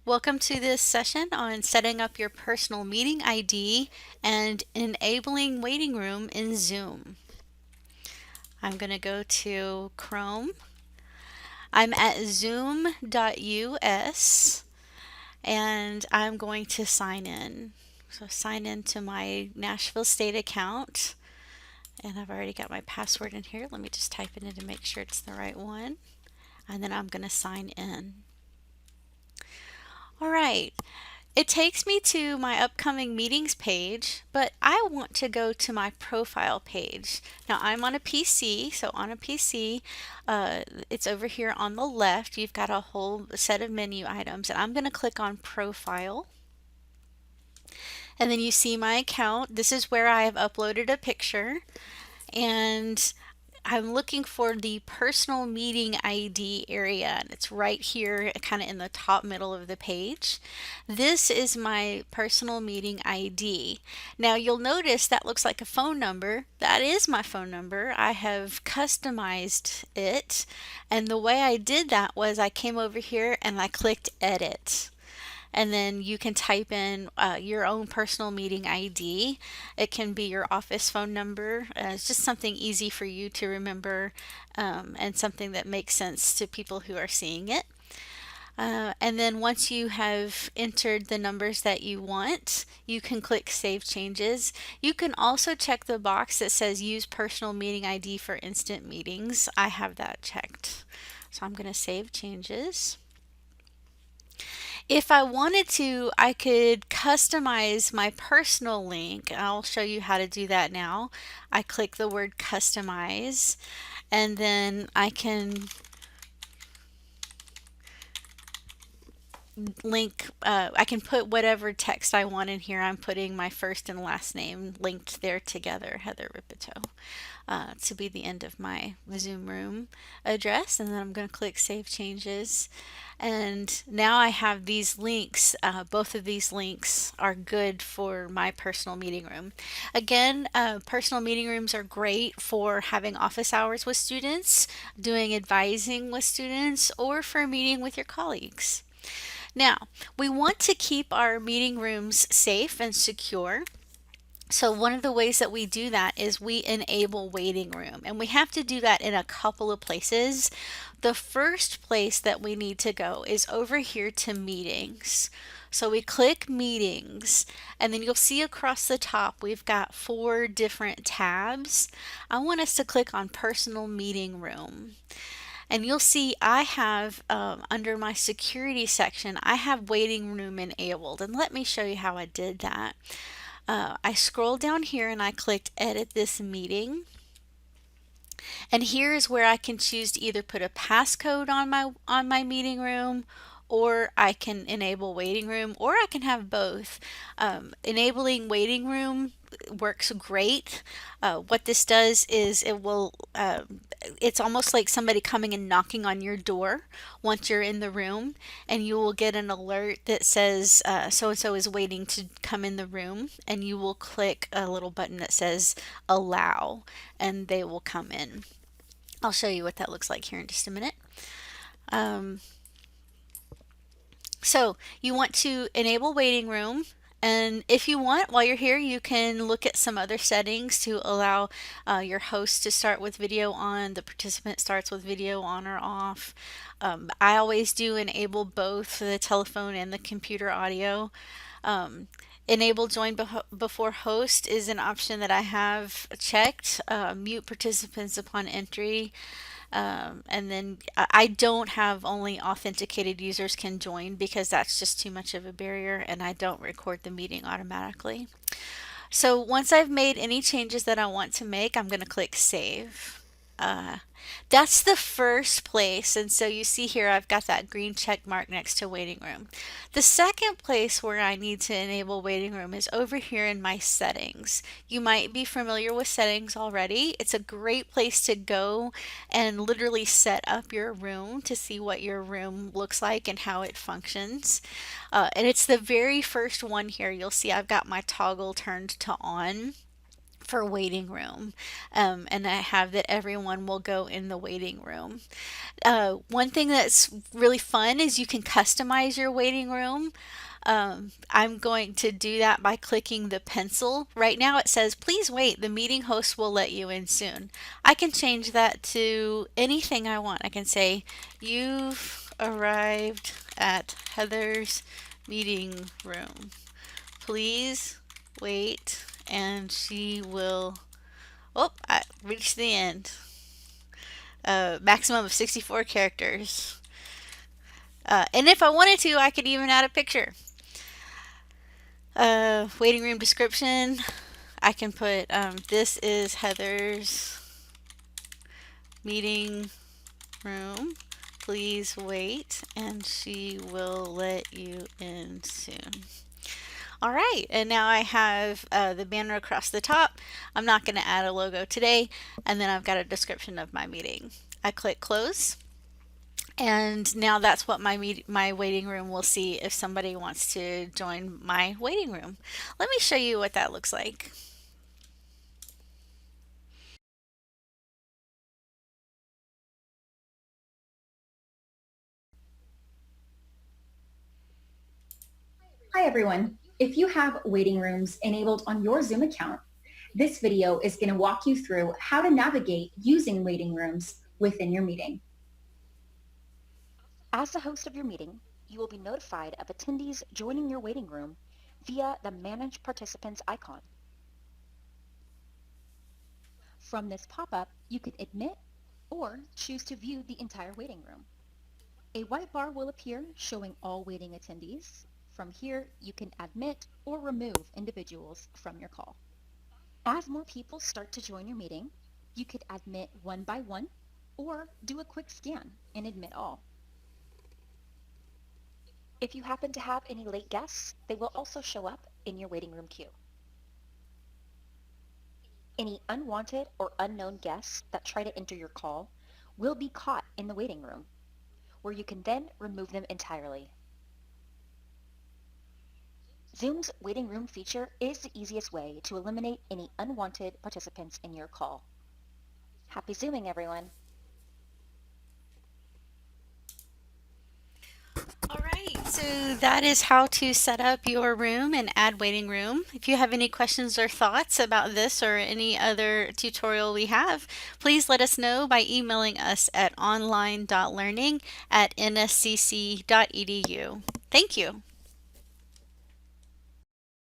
Welcome to this session on setting up your personal meeting ID and enabling waiting room in Zoom. I'm going to go to Chrome. I'm at zoom.us and I'm going to sign in. So sign into my Nashville State account, and I've already got my password in here. Let me just type it in to make sure it's the right one, and then I'm going to sign in. All right. It takes me to my upcoming meetings page, but I want to go to my profile page. Now I'm on a PC, so on a PC, it's over here on the left. You've got a whole set of menu items, and I'm going to click on Profile. And then you see my account. This is where I have uploaded a picture, and I'm looking for the personal meeting ID area, and it's right here kind of in the top middle of the page. This is my personal meeting ID. Now you'll notice that looks like a phone number. That is my phone number. I have customized it, and the way I did that was I came over here and I clicked edit, and then you can type in your own personal meeting ID. It can be your office phone number. It's just something easy for you to remember, and something that makes sense to people who are seeing it. And then once you have entered the numbers that you want, you can click Save Changes. You can also check the box that says Use Personal Meeting ID for Instant Meetings. I have that checked. So I'm going to Save Changes. If I wanted to, I could customize my personal link. I'll show you how to do that now. I click the word customize, and then I can I can put whatever text I want in here. I'm putting my first and last name linked there together, Heather Ripito, to be the end of my Zoom room address. And then I'm going to click Save Changes. And now I have these links. Both of these links are good for my personal meeting room. Again, personal meeting rooms are great for having office hours with students, doing advising with students, or for meeting with your colleagues. Now, we want to keep our meeting rooms safe and secure. So one of the ways that we do that is we enable waiting room, and we have to do that in a couple of places. The first place that we need to go is over here to meetings. So we click meetings, and then you'll see across the top we've got 4 different tabs. I want us to click on personal meeting room. And you'll see I have, under my security section, I have waiting room enabled. And let me show you how I did that. I scrolled down here and I clicked edit this meeting. And here is where I can choose to either put a passcode on my meeting room, or I can enable waiting room, or I can have both. Enabling waiting room works great. What this does is it's almost like somebody coming and knocking on your door once you're in the room, and you will get an alert that says so and so is waiting to come in the room, and you will click a little button that says allow, and they will come in. I'll show you what that looks like here in just a minute. So you want to enable waiting room, and if you want, while you're here, you can look at some other settings to allow your host to start with video on, the participant starts with video on or off. I always do enable both the telephone and the computer audio. Enable join before host is an option that I have checked. Mute participants upon entry. And then I don't have only authenticated users can join, because that's just too much of a barrier, and I don't record the meeting automatically. So once I've made any changes that I want to make, I'm going to click save. That's the first place, and so you see here I've got that green check mark next to waiting room. The second place where I need to enable waiting room is over here in my settings. You might be familiar with settings already. It's a great place to go and literally set up your room to see what your room looks like and how it functions. And it's the very first one here. You'll see I've got my toggle turned to on for waiting room. And I have that everyone will go in the waiting room. One thing that's really fun is you can customize your waiting room. I'm going to do that by clicking the pencil. Right now it says, please wait, the meeting host will let you in soon. I can change that to anything I want. I can say, you've arrived at Heather's meeting room. Please wait, and she will. Oh, I reached the end. Maximum of 64 characters. And if I wanted to, I could even add a picture. Waiting room description. I can put, this is Heather's meeting room. Please wait, and she will let you in soon. All right, and now I have the banner across the top. I'm not going to add a logo today, and then I've got a description of my meeting. I click close, and now that's what my waiting room will see if somebody wants to join my waiting room. Let me show you what that looks like. Hi everyone. If you have waiting rooms enabled on your Zoom account, this video is going to walk you through how to navigate using waiting rooms within your meeting. As the host of your meeting, you will be notified of attendees joining your waiting room via the Manage Participants icon. From this pop-up, you can admit or choose to view the entire waiting room. A white bar will appear showing all waiting attendees. From here, you can admit or remove individuals from your call. As more people start to join your meeting, you could admit one by one or do a quick scan and admit all. If you happen to have any late guests, they will also show up in your waiting room queue. Any unwanted or unknown guests that try to enter your call will be caught in the waiting room, where you can then remove them entirely. Zoom's waiting room feature is the easiest way to eliminate any unwanted participants in your call. Happy Zooming, everyone! All right, so that is how to set up your room and add waiting room. If you have any questions or thoughts about this or any other tutorial we have, please let us know by emailing us at online.learning@nscc.edu. Thank you.